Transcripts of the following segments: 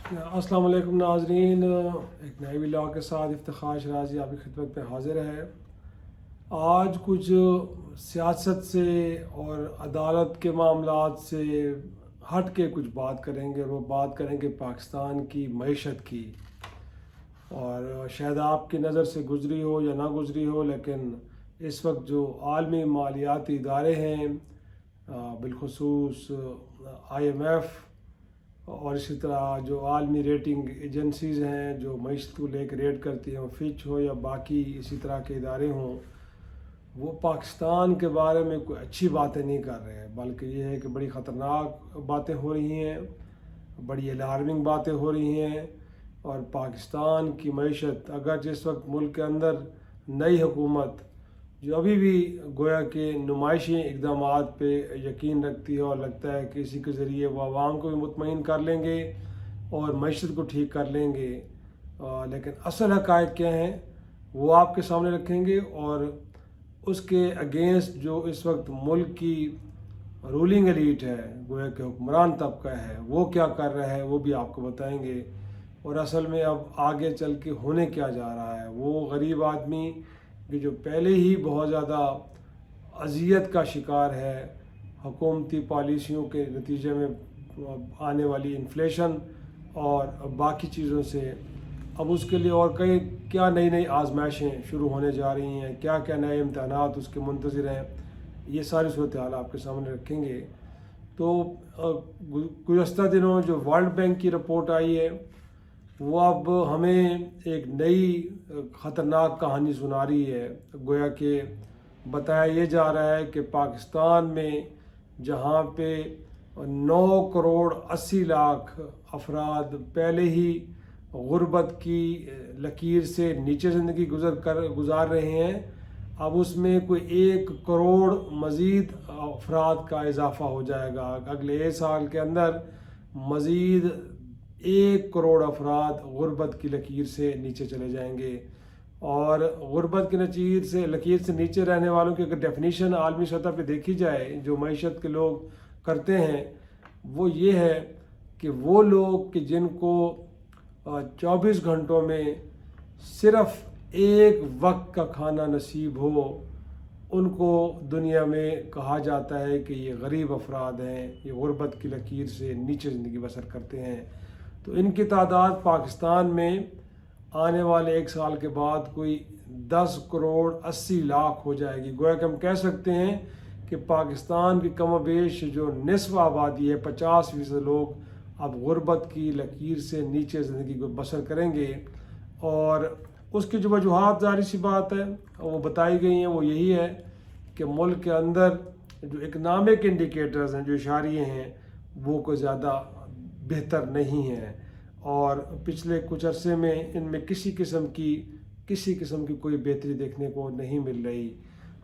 السلام علیکم ناظرین، ایک نئے ولاگ کے ساتھ افتخار شرازی آپ کی خدمت میں حاضر ہے۔ آج کچھ سیاست سے اور عدالت کے معاملات سے ہٹ کے کچھ بات کریں گے، اور وہ بات کریں گے پاکستان کی معیشت کی۔ اور شاید آپ کی نظر سے گزری ہو یا نہ گزری ہو، لیکن اس وقت جو عالمی مالیاتی ادارے ہیں، بالخصوص IMF اور اسی طرح جو عالمی ریٹنگ ایجنسیز ہیں جو معیشت کو لے کے ریٹ کرتی ہیں، فچ ہو یا باقی اسی طرح کے ادارے ہوں، وہ پاکستان کے بارے میں کوئی اچھی باتیں نہیں کر رہے ہیں، بلکہ یہ ہے کہ بڑی خطرناک باتیں ہو رہی ہیں، بڑی الارمنگ باتیں ہو رہی ہیں۔ اور پاکستان کی معیشت، اگر جس وقت ملک کے اندر نئی حکومت جو ابھی بھی گویا کہ نمائشی اقدامات پہ یقین رکھتی ہے اور لگتا ہے کہ اسی کے ذریعے وہ عوام کو بھی مطمئن کر لیں گے اور معیشت کو ٹھیک کر لیں گے، لیکن اصل حقائق کیا ہیں وہ آپ کے سامنے رکھیں گے، اور اس کے اگینسٹ جو اس وقت ملک کی رولنگ ایلیٹ ہے، گویا کہ حکمران طبقہ ہے، وہ کیا کر رہا ہے وہ بھی آپ کو بتائیں گے، اور اصل میں اب آگے چل کے ہونے کیا جا رہا ہے۔ وہ غریب آدمی کہ جو پہلے ہی بہت زیادہ اذیت کا شکار ہے حکومتی پالیسیوں کے نتیجے میں آنے والی انفلیشن اور باقی چیزوں سے، اب اس کے لیے اور کئی کیا نئی آزمائشیں شروع ہونے جا رہی ہیں، کیا کیا نئے امتحانات اس کے منتظر ہیں، یہ ساری صورتحال آپ کے سامنے رکھیں گے۔ تو گزشتہ دنوں جو ورلڈ بینک کی رپورٹ آئی ہے، وہ اب ہمیں ایک نئی خطرناک کہانی سنا رہی ہے۔ گویا کہ بتایا یہ جا رہا ہے کہ پاکستان میں جہاں پہ 9 کروڑ 80 لاکھ افراد پہلے ہی غربت کی لکیر سے نیچے زندگی گزار رہے ہیں، اب اس میں کوئی 1 کروڑ مزید افراد کا اضافہ ہو جائے گا۔ اگلے 1 سال کے اندر مزید 1 کروڑ افراد غربت کی لکیر سے نیچے چلے جائیں گے، اور غربت کی لکیر سے نیچے رہنے والوں کی اگر ڈیفینیشن عالمی سطح پہ دیکھی جائے جو معیشت کے لوگ کرتے ہیں، وہ یہ ہے کہ وہ لوگ کہ جن کو 24 گھنٹوں میں صرف ایک وقت کا کھانا نصیب ہو، ان کو دنیا میں کہا جاتا ہے کہ یہ غریب افراد ہیں، یہ غربت کی لکیر سے نیچے زندگی بسر کرتے ہیں۔ تو ان کی تعداد پاکستان میں آنے والے 1 سال کے بعد کوئی 10 کروڑ 80 لاکھ ہو جائے گی۔ گویا کہ ہم کہہ سکتے ہیں کہ پاکستان کی کم و بیش جو نصف آبادی ہے، 50% لوگ اب غربت کی لکیر سے نیچے زندگی کو بسر کریں گے، اور اس کی جو وجوہات ظاہر سی بات ہے وہ بتائی گئی ہیں، وہ یہی ہے کہ ملک کے اندر جو اکنامک انڈیکیٹرز ہیں، جو اشاریے ہیں، وہ کوئی زیادہ بہتر نہیں ہیں، اور پچھلے کچھ عرصے میں ان میں کسی قسم کی کوئی بہتری دیکھنے کو نہیں مل رہی۔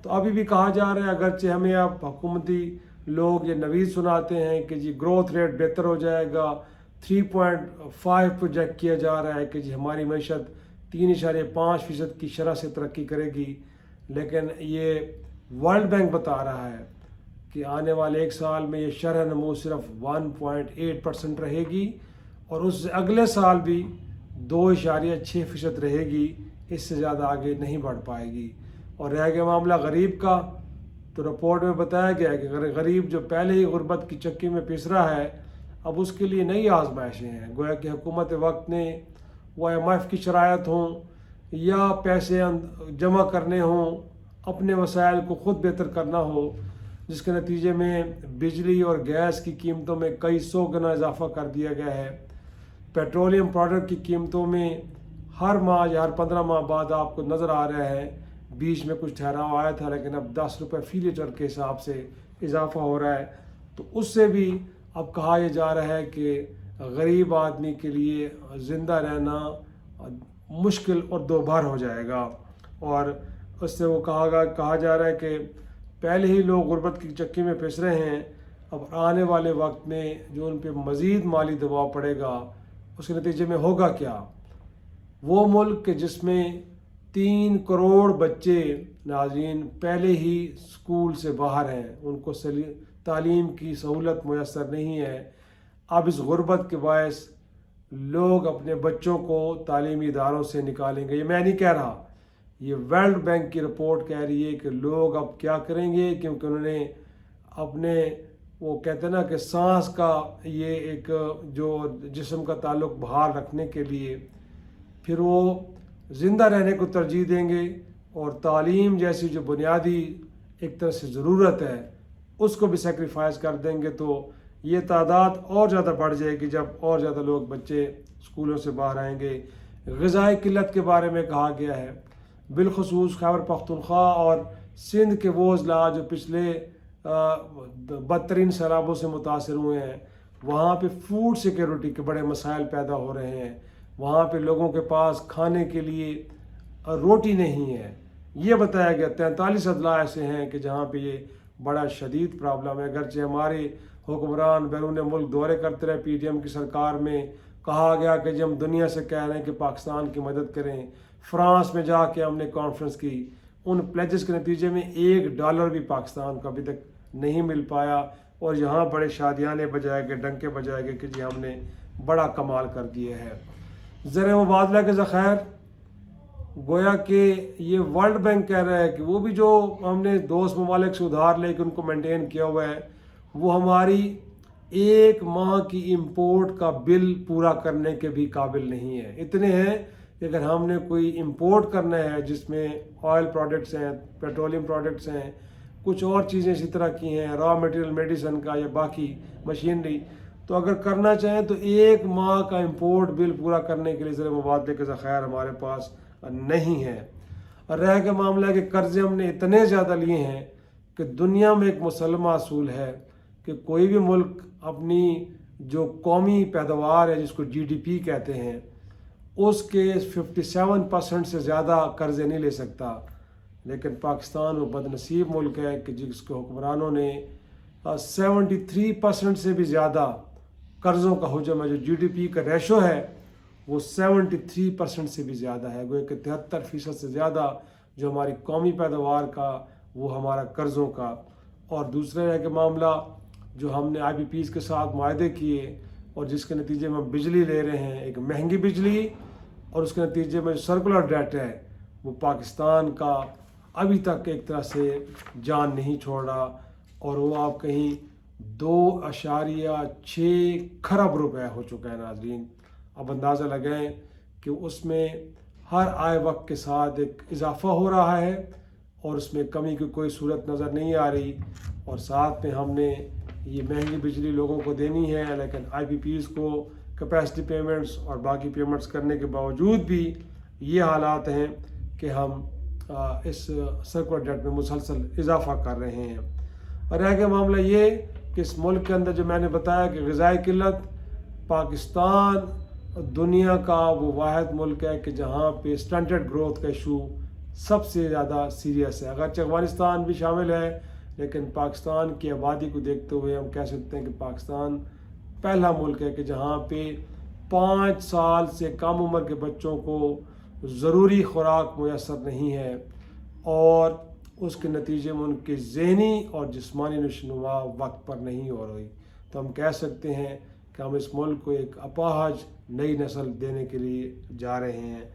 تو ابھی بھی کہا جا رہا ہے، اگرچہ ہمیں اب حکومتی لوگ یہ نوید سناتے ہیں کہ جی گروتھ ریٹ بہتر ہو جائے گا، 3.5 پروجیکٹ کیا جا رہا ہے کہ جی ہماری معیشت 3.5% کی شرح سے ترقی کرے گی، لیکن یہ ورلڈ بینک بتا رہا ہے کہ آنے والے 1 سال میں یہ شرح نمو صرف 1.8% رہے گی، اور اس سے اگلے سال بھی 2.6% رہے گی، اس سے زیادہ آگے نہیں بڑھ پائے گی۔ اور رہ گیا معاملہ غریب کا، تو رپورٹ میں بتایا گیا ہے کہ غریب جو پہلے ہی غربت کی چکی میں پس رہا ہے، اب اس کے لیے نئی آزمائشیں ہیں۔ گویا کہ حکومت وقت نے وہ IMF کی شرائط ہوں یا پیسے جمع کرنے ہوں، اپنے وسائل کو خود بہتر کرنا ہو، جس کے نتیجے میں بجلی اور گیس کی قیمتوں میں کئی 100 گنا اضافہ کر دیا گیا ہے۔ پیٹرولیم پروڈکٹ کی قیمتوں میں ہر ماہ یا ہر 15 ماہ بعد آپ کو نظر آ رہا ہے، بیچ میں کچھ ٹھہراؤ آیا تھا لیکن اب 10 روپے فی لیٹر کے حساب سے اضافہ ہو رہا ہے۔ تو اس سے بھی اب کہا یہ جا رہا ہے کہ غریب آدمی کے لیے زندہ رہنا مشکل اور دوبھر ہو جائے گا، اور اس سے وہ کہا جا رہا ہے کہ پہلے ہی لوگ غربت کی چکی میں پھنس رہے ہیں، اب آنے والے وقت میں جو ان پہ مزید مالی دباؤ پڑے گا، اس کے نتیجے میں ہوگا کیا؟ وہ ملک کہ جس میں 3 کروڑ بچے ناظرین پہلے ہی اسکول سے باہر ہیں، ان کو تعلیم کی سہولت میسر نہیں ہے، اب اس غربت کے باعث لوگ اپنے بچوں کو تعلیمی اداروں سے نکالیں گے. یہ میں نہیں کہہ رہا، یہ ورلڈ بینک کی رپورٹ کہہ رہی ہے کہ لوگ اب کیا کریں گے، کیونکہ انہوں نے اپنے وہ کہتے ہیں نا کہ سانس کا یہ ایک جو جسم کا تعلق بحال رکھنے کے لیے پھر وہ زندہ رہنے کو ترجیح دیں گے، اور تعلیم جیسی جو بنیادی ایک طرح سے ضرورت ہے اس کو بھی سیکریفائز کر دیں گے. تو یہ تعداد اور زیادہ بڑھ جائے گی جب اور زیادہ لوگ بچے اسکولوں سے باہر آئیں گے. غذائی قلت کے بارے میں کہا گیا ہے، بالخصوص خیبر پختونخوا اور سندھ کے وہ اضلاع جو پچھلے بدترین سیلابوں سے متاثر ہوئے ہیں، وہاں پہ فوڈ سیکیورٹی کے بڑے مسائل پیدا ہو رہے ہیں. وہاں پہ لوگوں کے پاس کھانے کے لیے روٹی نہیں ہے. یہ بتایا گیا 43 اضلاع ایسے ہیں کہ جہاں پہ یہ بڑا شدید پرابلم ہے. اگرچہ ہمارے حکمران بیرون ملک دورے کرتے رہے، پی ڈی ایم کی سرکار میں کہا گیا کہ جب ہم دنیا سے کہہ رہے ہیں کہ پاکستان کی مدد کریں، فرانس میں جا کے ہم نے کانفرنس کی، ان پلیجز کے نتیجے میں $1 بھی پاکستان کو ابھی تک نہیں مل پایا، اور یہاں بڑے شادیانے بجائے گئے، ڈنکے بجائے گئے کہ جی ہم نے بڑا کمال کر دیا ہے. زر مبادلہ کے ذخائر، گویا کہ یہ ورلڈ بینک کہہ رہا ہے کہ وہ بھی جو ہم نے دوست ممالک سے ادھار لے کے ان کو مینٹین کیا ہوا ہے، وہ ہماری 1 ماہ کی امپورٹ کا بل پورا کرنے کے بھی قابل نہیں ہے. اتنے ہیں کہ اگر ہم نے کوئی امپورٹ کرنا ہے جس میں آئل پروڈکٹس ہیں، پیٹرولیم پروڈکٹس ہیں، کچھ اور چیزیں اسی طرح کی ہیں، را میٹیریل میڈیسن کا یا باقی مشینری، تو اگر کرنا چاہیں تو 1 ماہ کا امپورٹ بل پورا کرنے کے لیے زر مبادلے کے ذخائر ہمارے پاس نہیں ہے. رہ کے معاملہ ہے کہ قرضے ہم نے اتنے زیادہ لیے ہیں کہ دنیا میں ایک مسلمہ اصول ہے کہ کوئی بھی ملک اپنی جو قومی پیداوار ہے جس کو GDP کہتے ہیں اس کے 57% سے زیادہ قرضے نہیں لے سکتا. لیکن پاکستان وہ بدنصیب ملک ہے کہ جس کے حکمرانوں نے 73% سے بھی زیادہ قرضوں کا حجم ہے. جو GDP کا ریشو ہے وہ 73% سے بھی زیادہ ہے، گویا کہ 73% سے زیادہ جو ہماری قومی پیداوار کا وہ ہمارا قرضوں کا. اور دوسرا ہے کہ معاملہ جو ہم نے IPPs کے ساتھ معاہدے کیے اور جس کے نتیجے میں ہم بجلی لے رہے ہیں، ایک مہنگی بجلی، اور اس کے نتیجے میں جو سرکولر ڈیٹ ہے وہ پاکستان کا ابھی تک ایک طرح سے جان نہیں چھوڑ رہا، اور وہ آپ کہیں 2.6 کھرب روپے ہو چکا ہے. ناظرین اب اندازہ لگائیں کہ اس میں ہر آئے وقت کے ساتھ ایک اضافہ ہو رہا ہے اور اس میں کمی کی کوئی صورت نظر نہیں آ رہی. اور ساتھ میں ہم نے یہ مہنگی بجلی لوگوں کو دینی ہے، لیکن IPPs کو کیپیسٹی پیمنٹس اور باقی پیمنٹس کرنے کے باوجود بھی یہ حالات ہیں کہ ہم اس سرکولر ڈیٹ میں مسلسل اضافہ کر رہے ہیں. اور رہ گیا معاملہ یہ کہ اس ملک کے اندر جو میں نے بتایا کہ غذائی قلت، پاکستان دنیا کا وہ واحد ملک ہے کہ جہاں پہ سٹنٹڈ گروتھ کا ایشو سب سے زیادہ سیریس ہے. اگرچہ افغانستان بھی شامل ہے، لیکن پاکستان کی آبادی کو دیکھتے ہوئے ہم کہہ سکتے ہیں کہ پاکستان پہلا ملک ہے کہ جہاں پہ 5 سال سے کم عمر کے بچوں کو ضروری خوراک میسر نہیں ہے، اور اس کے نتیجے میں ان کے ذہنی اور جسمانی نشوونما وقت پر نہیں ہو رہی. تو ہم کہہ سکتے ہیں کہ ہم اس ملک کو ایک اپاہج نئی نسل دینے کے لیے جا رہے ہیں.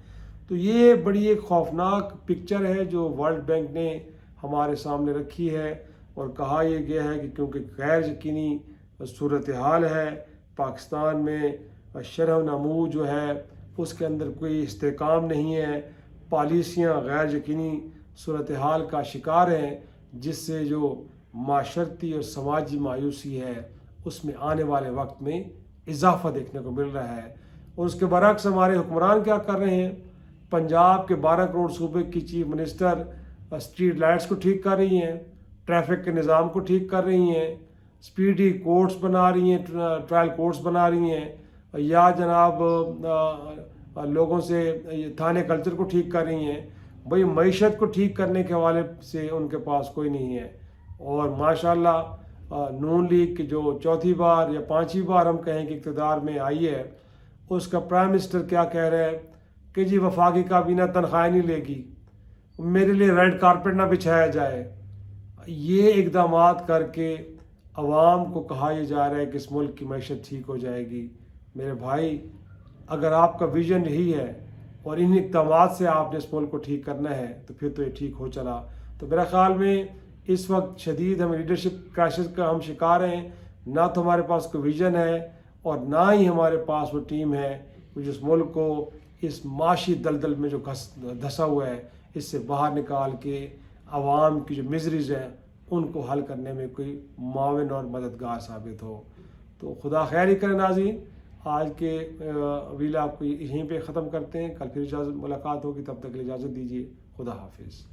تو یہ بڑی ایک خوفناک پکچر ہے جو ورلڈ بینک نے ہمارے سامنے رکھی ہے، اور کہا یہ گیا ہے کہ کیونکہ غیر یقینی صورتحال ہے پاکستان میں، شرح نمو جو ہے اس کے اندر کوئی استحکام نہیں ہے، پالیسیاں غیر یقینی صورتحال کا شکار ہیں، جس سے جو معاشرتی اور سماجی مایوسی ہے اس میں آنے والے وقت میں اضافہ دیکھنے کو مل رہا ہے. اور اس کے برعکس ہمارے حکمران کیا کر رہے ہیں؟ پنجاب کے 12 کروڑ صوبے کی چیف منسٹر اسٹریٹ لائٹس کو ٹھیک کر رہی ہیں، ٹریفک کے نظام کو ٹھیک کر رہی ہیں، اسپیڈی کورٹس بنا رہی ہیں، ٹرائل کورٹس بنا رہی ہیں، یا جناب لوگوں سے تھانے کلچر کو ٹھیک کر رہی ہیں. بھئی معیشت کو ٹھیک کرنے کے حوالے سے ان کے پاس کوئی نہیں ہے. اور ماشاءاللہ نون لیگ کی جو 4تھی بار یا 5ویں بار ہم کہیں کہ اقتدار میں آئی ہے، اس کا پرائم منسٹر کیا کہہ رہے ہیں کہ جی وفاقی کابینہ تنخواہ نہیں لے گی، میرے لیے ریڈ کارپٹ نہ بچھایا جائے. یہ اقدامات کر کے عوام کو کہا یہ جا رہا ہے کہ اس ملک کی معیشت ٹھیک ہو جائے گی. میرے بھائی اگر آپ کا ویژن یہی ہے اور ان اقدامات سے آپ نے اس ملک کو ٹھیک کرنا ہے تو پھر تو یہ ٹھیک ہو چلا. تو میرا خیال میں اس وقت شدید ہم لیڈرشپ کرائسس کا ہم شکار ہیں. نہ تو ہمارے پاس کوئی ویژن ہے اور نہ ہی ہمارے پاس وہ ٹیم ہے جو اس ملک کو اس معاشی دلدل میں جو دھسا ہوا ہے اس سے باہر نکال کے عوام کی جو مزریز ہیں ان کو حل کرنے میں کوئی معاون اور مددگار ثابت ہو. تو خدا خیر ہی کرے. ناظرین، آج کے ویلا آپ کو یہیں پہ ختم کرتے ہیں. کل پھر ملاقات ہوگی، تب تک کے لیے اجازت دیجیے. خدا حافظ.